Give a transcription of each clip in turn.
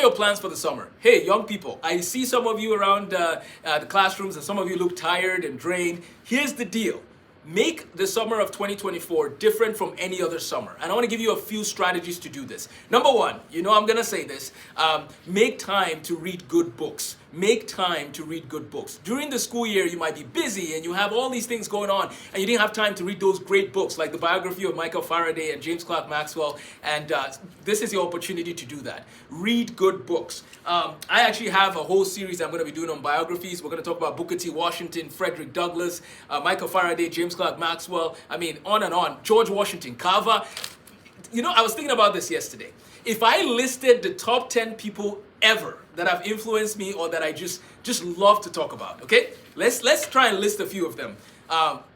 your plans for the summer? Hey, young people, I see some of you around the classrooms and some of you look tired and drained. Here's the deal. Make the summer of 2024 different from any other summer. And I want to give you a few strategies to do this. Number one, I'm going to say this, make time to read good books. Make time to read good books. During the school year, you might be busy and you have all these things going on and you didn't have time to read those great books like the biography of Michael Faraday and James Clerk Maxwell. And this is your opportunity to do that. Read good books. I actually have a whole series I'm going to be doing on biographies. We're going to talk about Booker T. Washington, Frederick Douglass, Michael Faraday, James Clerk Maxwell. I mean, on and on. George Washington Carver. I was thinking about this yesterday. If I listed the top 10 people ever that have influenced me or that I just love to talk about, okay? Let's try and list a few of them.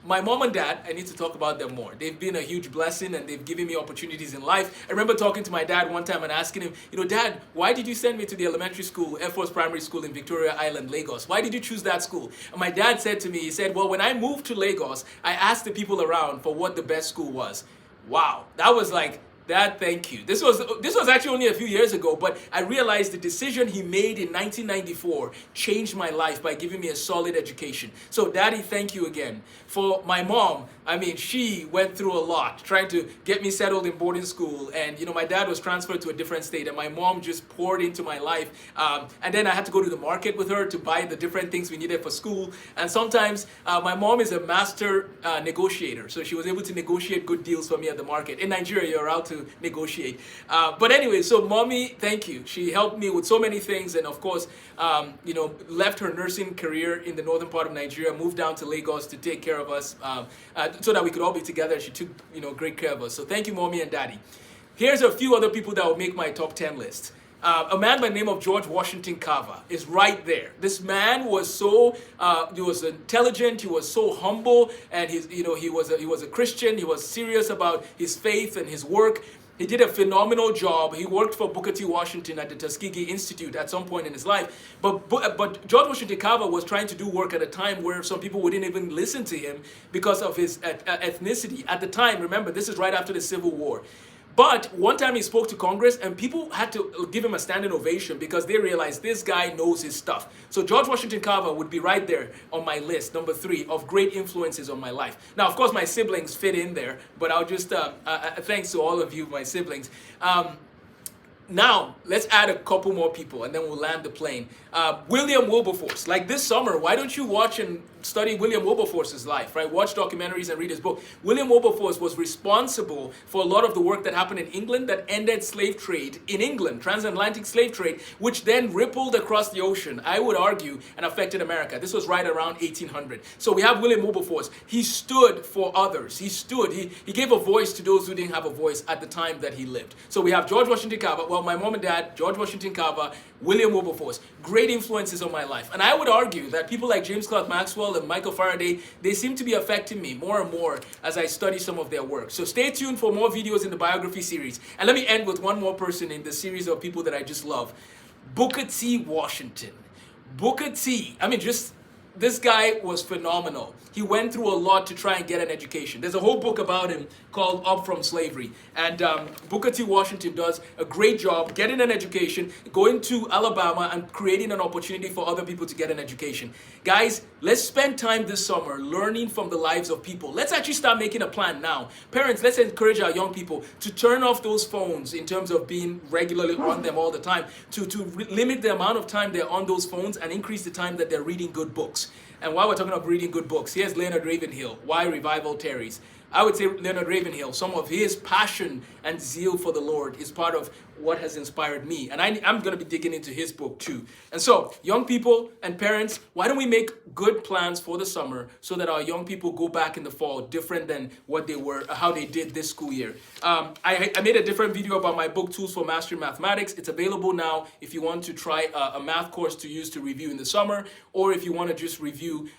My mom and dad, I need to talk about them more. They've been a huge blessing and they've given me opportunities in life. I remember talking to my dad one time and asking him, Dad, why did you send me to the elementary school, Air Force Primary School in Victoria Island, Lagos? Why did you choose that school? And my dad said to me, he said, well, when I moved to Lagos, I asked the people around for what the best school was. Wow, that was like, Dad, thank you. This was actually only a few years ago, but I realized the decision he made in 1994 changed my life by giving me a solid education. So, Daddy, thank you again. For my mom, she went through a lot trying to get me settled in boarding school. And, my dad was transferred to a different state and my mom just poured into my life. And then I had to go to the market with her to buy the different things we needed for school. And sometimes my mom is a master negotiator. So she was able to negotiate good deals for me at the market. In Nigeria, you're allowed to negotiate. But anyway, so mommy, thank you. She helped me with so many things. And of course, left her nursing career in the northern part of Nigeria, moved down to Lagos to take care of us so that we could all be together. She took, great care of us. So thank you, mommy and daddy. Here's a few other people that will make my top 10 list. A man by the name of George Washington Carver is right there. This man was he was intelligent, he was so humble, and he was a Christian. He was serious about his faith and his work. He did a phenomenal job. He worked for Booker T. Washington at the Tuskegee Institute at some point in his life. But George Washington Carver was trying to do work at a time where some people wouldn't even listen to him because of his ethnicity. At the time, remember, this is right after the Civil War. But one time he spoke to Congress and people had to give him a standing ovation because they realized this guy knows his stuff. So George Washington Carver would be right there on my list, number 3, of great influences on my life. Now, of course, my siblings fit in there, but I'll just, thanks to all of you, my siblings. Now, let's add a couple more people and then we'll land the plane. William Wilberforce. Like this summer, why don't you watch and study William Wilberforce's life, right? Watch documentaries and read his book. William Wilberforce was responsible for a lot of the work that happened in England that ended slave trade in England, transatlantic slave trade, which then rippled across the ocean, I would argue, and affected America. This was right around 1800. So we have William Wilberforce. He stood for others. He gave a voice to those who didn't have a voice at the time that he lived. So we have George Washington Carver. Well, my mom and dad, George Washington Carver, William Wilberforce, great influences on my life. And I would argue that people like James Clerk Maxwell and Michael Faraday, they seem to be affecting me more and more as I study some of their work. So stay tuned for more videos in the biography series. And let me end with one more person in the series of people that I just love. Booker T. Washington. Booker T. This guy was phenomenal. He went through a lot to try and get an education. There's a whole book about him called Up From Slavery. And Booker T. Washington does a great job getting an education, going to Alabama and creating an opportunity for other people to get an education. Guys, let's spend time this summer learning from the lives of people. Let's actually start making a plan now. Parents, let's encourage our young people to turn off those phones in terms of being regularly on them all the time, to limit the amount of time they're on those phones and increase the time that they're reading good books. And while we're talking about reading good books, here's Leonard Ravenhill, Why Revival Tarries. I would say Leonard Ravenhill, some of his passion and zeal for the Lord is part of what has inspired me. And I'm going to be digging into his book too. And so, young people and parents, why don't we make good plans for the summer so that our young people go back in the fall different than what they were, how they did this school year. I made a different video about my book, Tools for Mastering Mathematics. It's available now if you want to try a math course to use to review in the summer, or if you want to just review,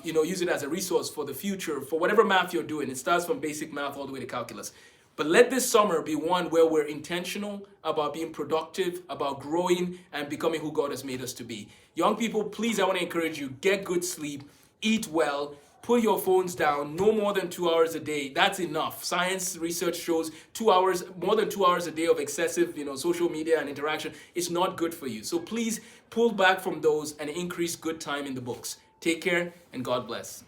use it as a resource for the future, for whatever math you're doing. It starts from basic math all the way to calculus. But let this summer be one where we're intentional about being productive, about growing and becoming who God has made us to be. Young people, please, I want to encourage you, get good sleep, eat well, Put your phones down, no more than 2 hours a day. That's enough. Science research shows 2 hours, more than 2 hours a day of excessive, social media and interaction is not good for you. So please pull back from those and increase good time in the books. Take care and God bless.